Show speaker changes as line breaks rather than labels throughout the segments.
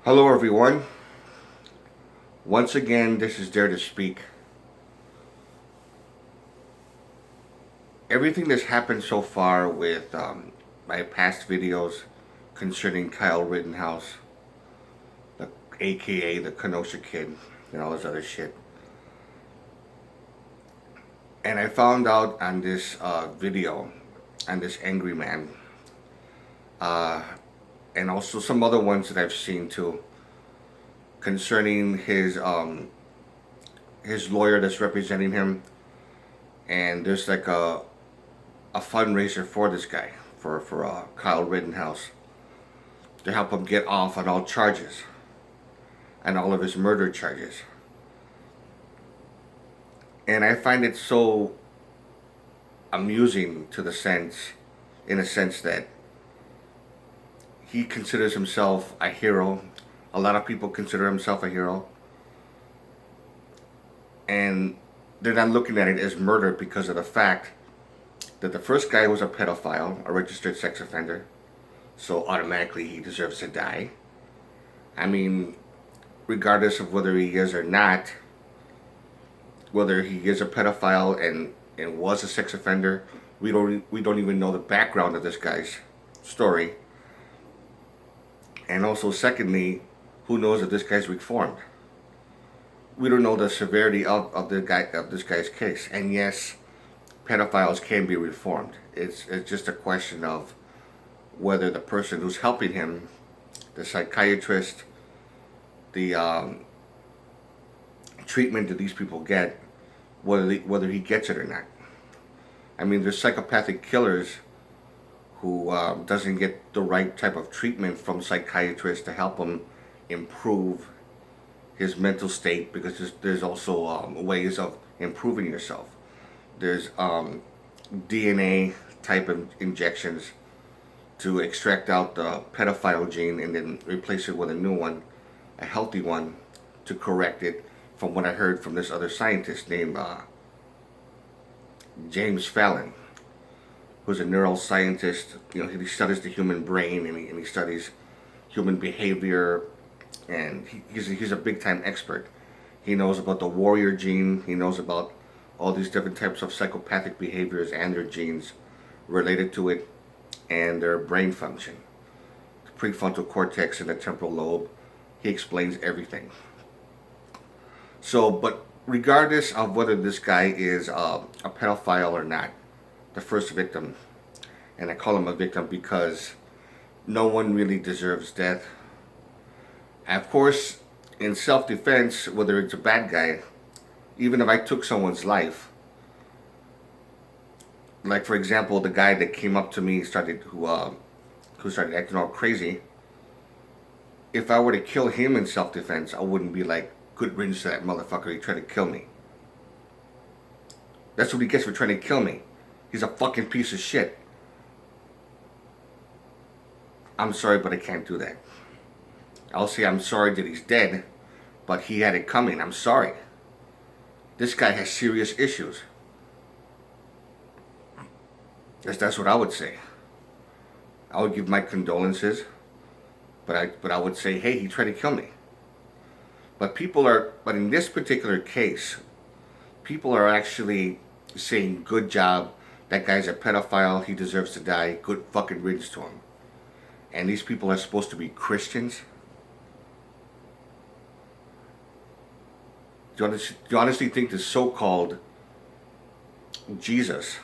Hello, everyone. Once again, this is Dare to Speak. Everything that's happened so far with my past videos concerning Kyle Rittenhouse, the AKA the Kenosha Kid, and all this other shit. And I found out on this video, on this angry man, uh, and also some other ones that I've seen too, concerning his lawyer that's representing him, and there's like a fundraiser for this guy, for Kyle Rittenhouse, to help him get off on all charges, and all of his murder charges. And I find it so amusing in a sense that he considers himself a hero. A lot of people consider himself a hero, and they're not looking at it as murder because of the fact that the first guy was a pedophile, a registered sex offender, so automatically he deserves to die. I mean, regardless of whether he is or not, whether he is a pedophile and was a sex offender, we don't even know the background of this guy's story. And also, secondly, who knows if this guy's reformed? We don't know the severity of this guy's case. And yes, pedophiles can be reformed. It's just a question of whether the person who's helping him, the psychiatrist, the treatment that these people get, whether he gets it or not. I mean, there's psychopathic killers who doesn't get the right type of treatment from psychiatrists to help him improve his mental state, because there's also ways of improving yourself. There's DNA type of injections to extract out the pedophile gene and then replace it with a new one, a healthy one, to correct it, from what I heard from this other scientist named James Fallon, who's a neuroscientist. You know, he studies the human brain, and he studies human behavior, and he's a big time expert. He knows about the warrior gene. He knows about all these different types of psychopathic behaviors and their genes related to it, and their brain function, the prefrontal cortex and the temporal lobe. He explains everything. So, but regardless of whether this guy is a pedophile or not, the first victim, and I call him a victim because no one really deserves death. And of course, in self-defense, whether it's a bad guy, even if I took someone's life, like for example, the guy that came up to me who started acting all crazy, if I were to kill him in self-defense, I wouldn't be like, good riddance to that motherfucker, he tried to kill me. That's what he gets for trying to kill me. He's a fucking piece of shit. I'm sorry, but I can't do that. I'll say I'm sorry that he's dead, but he had it coming. I'm sorry. This guy has serious issues. That's what I would say. I would give my condolences, but I would say, hey, he tried to kill me. But in this particular case, people are actually saying, good job, that guy's a pedophile, he deserves to die, good fucking riddance to him. And these people are supposed to be Christians? Do you honestly think the so-called Jesus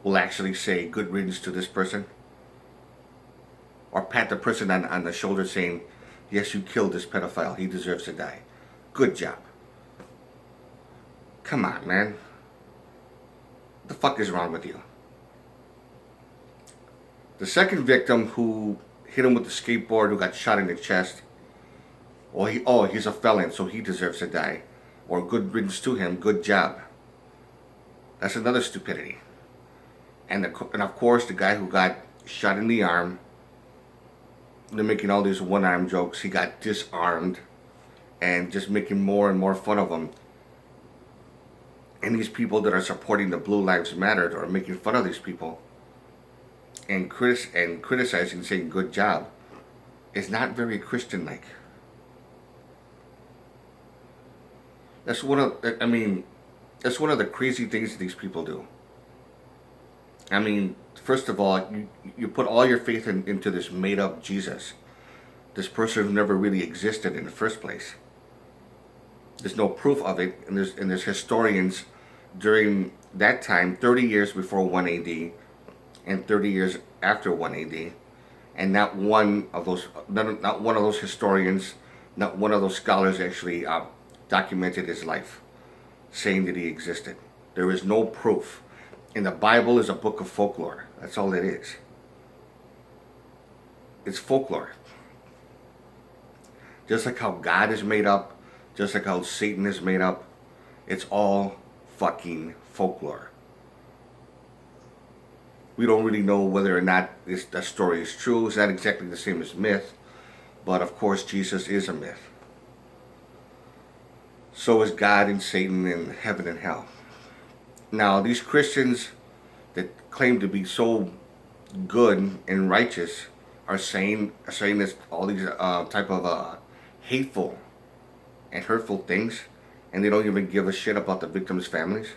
will actually say good riddance to this person? Or pat the person on the shoulder saying, yes, you killed this pedophile, he deserves to die. Good job. Come on, man. What the fuck is wrong with you? The second victim, who hit him with the skateboard, who got shot in the chest, he's a felon, so he deserves to die. Or good riddance to him, good job. That's another stupidity. And of course, the guy who got shot in the arm, they're making all these one-arm jokes. He got disarmed, and just making more and more fun of him. And these people that are supporting the Blue Lives Matter are making fun of these people and criticizing, saying good job, is not very Christian-like. That's one of, I mean, that's one of the crazy things that these people do. I mean, first of all, you put all your faith into this made up Jesus, this person who never really existed in the first place. There's no proof of it, and there's historians during that time, 30 years before 1 AD and 30 years after 1 AD, and not one of those historians, not one of those scholars actually documented his life, saying that he existed. There is no proof. And the Bible is a book of folklore. That's all it is. It's folklore. Just like how God is made up, just like how Satan is made up, it's all fucking folklore. We don't really know whether or not that story is true. It's not exactly the same as myth, but of course Jesus is a myth. So is God and Satan and heaven and hell. Now, these Christians that claim to be so good and righteous are saying this, all these type of hateful and hurtful things, and they don't even give a shit about the victims' families.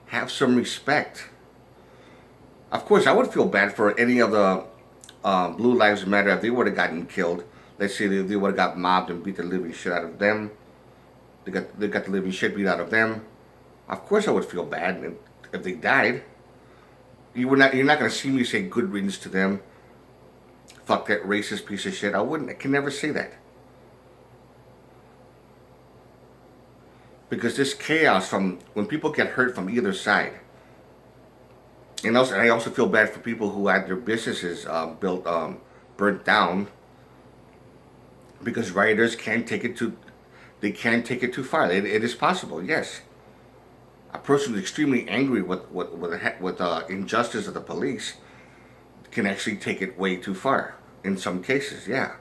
Have some respect. Of course, I would feel bad for any of the Blue Lives Matter if they would have gotten killed. Let's say they would have got mobbed and beat the living shit out of them. They got the living shit beat out of them. Of course, I would feel bad if they died. You're not going to see me say good riddance to them. Fuck that racist piece of shit. I can never say that. Because this chaos from when people get hurt from either side. And I also feel bad for people who had their businesses burnt down, because rioters can take it too far. It is possible, yes. A person who's extremely angry with injustice of the police can actually take it way too far in some cases, yeah.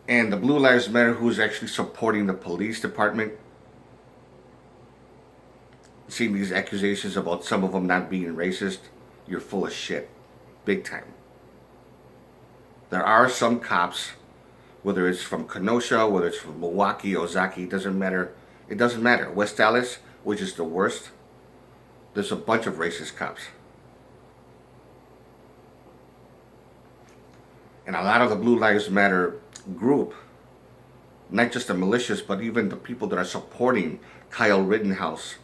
And the Blue Lives Matter, who's actually supporting the police department, seeing these accusations about some of them not being racist, you're full of shit. Big time. There are some cops, whether it's from Kenosha, whether it's from Milwaukee, Ozaki, it doesn't matter. It doesn't matter. West Dallas, which is the worst, there's a bunch of racist cops. And a lot of the Blue Lives Matter group, not just the militias, but even the people that are supporting Kyle Rittenhouse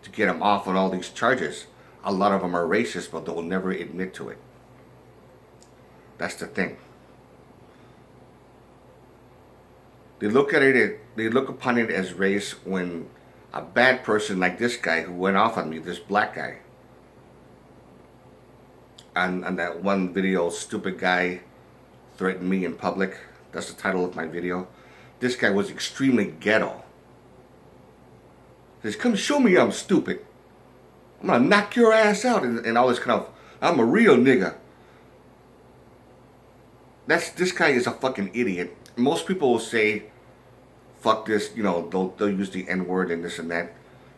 to get him off on all these charges, a lot of them are racist, but they'll never admit to it. That's the thing. They look upon it as race when a bad person like this guy who went off on me, this black guy, on that one video, stupid guy threatened me in public. That's the title of my video. This guy was extremely ghetto. He says, come show me I'm stupid. I'm gonna knock your ass out, and all this kind of, I'm a real nigga. This guy is a fucking idiot. Most people will say, fuck this, they'll use the N-word and this and that.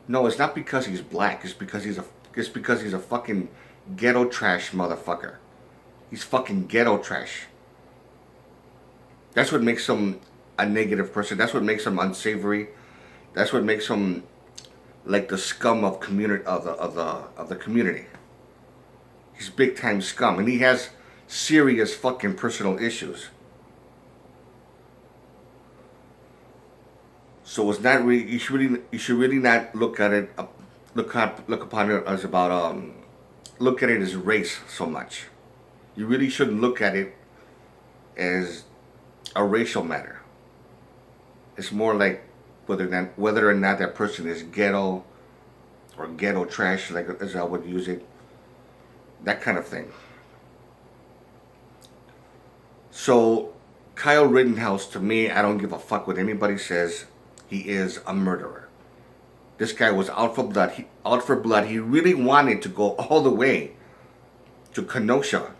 No, it's not because he's black. It's because he's a fucking ghetto trash motherfucker. He's fucking ghetto trash. That's what makes him a negative person. That's what makes him unsavory. That's what makes him like the scum of the community. He's big time scum, and he has serious fucking personal issues. So it's not really. You should really not look at it. Look upon it as about look at it as race so much. You really shouldn't look at it as a racial matter. It's more like whether or not that person is ghetto or ghetto trash, like as I would use it. That kind of thing. So Kyle Rittenhouse, to me, I don't give a fuck what anybody says. He is a murderer. This guy was out for blood. He really wanted to go all the way to Kenosha.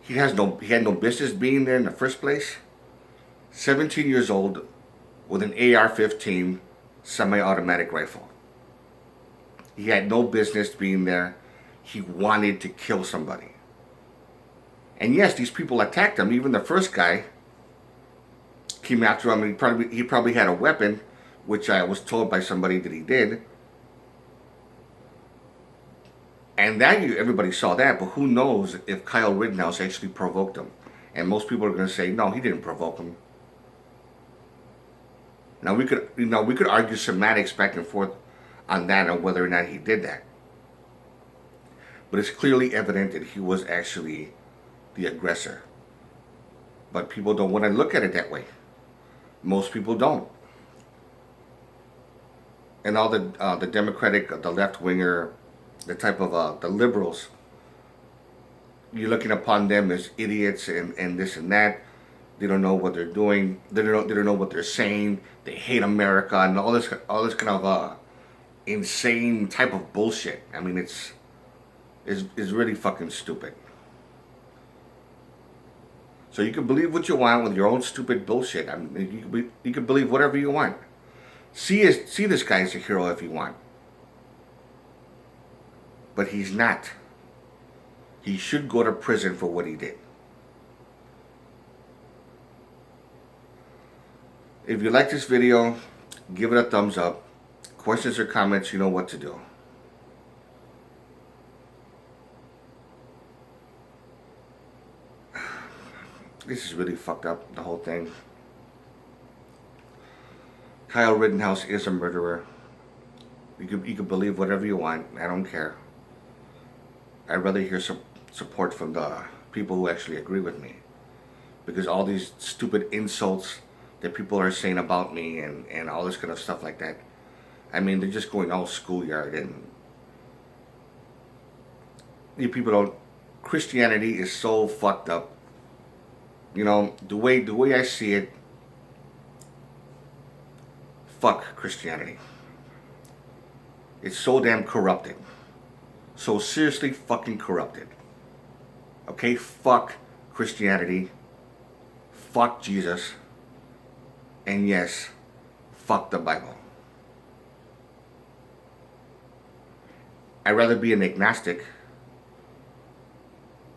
He had no business being there in the first place. 17 years old with an AR-15 semi-automatic rifle. He had no business being there. He wanted to kill somebody. And yes, these people attacked him. Even the first guy, came after him. He probably had a weapon, which I was told by somebody that he did. And that everybody saw that, but who knows if Kyle Rittenhouse actually provoked him? And most people are going to say, no, he didn't provoke him. Now we could argue semantics back and forth on that, on whether or not he did that. But it's clearly evident that he was actually the aggressor. But people don't want to look at it that way. Most people don't. And all the Democratic, the left winger, the type of the liberals, you're looking upon them as idiots and this and that. They don't know what they're doing. They don't know what they're saying. They hate America and all this kind of insane type of bullshit. I mean, it's really fucking stupid. So you can believe what you want with your own stupid bullshit. I mean, you can believe whatever you want. See this guy as a hero if you want. But he's not. He should go to prison for what he did. If you like this video, give it a thumbs up. Questions or comments, you know what to do. This is really fucked up, the whole thing. Kyle Rittenhouse is a murderer. You can believe whatever you want. I don't care. I'd rather hear some support from the people who actually agree with me. Because all these stupid insults that people are saying about me and all this kind of stuff like that, I mean, they're just going all schoolyard. And you people don't... Christianity is so fucked up. You know, the way I see it, fuck Christianity. It's so damn corrupted. So seriously fucking corrupted. Okay, fuck Christianity. Fuck Jesus. And yes, fuck the Bible. I'd rather be an agnostic,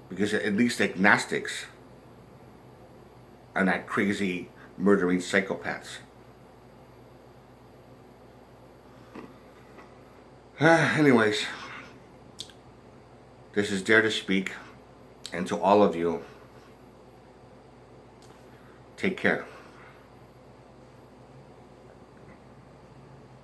because at least agnostics are not crazy, murdering psychopaths. Anyways, this is Dare to Speak, and to all of you, take care.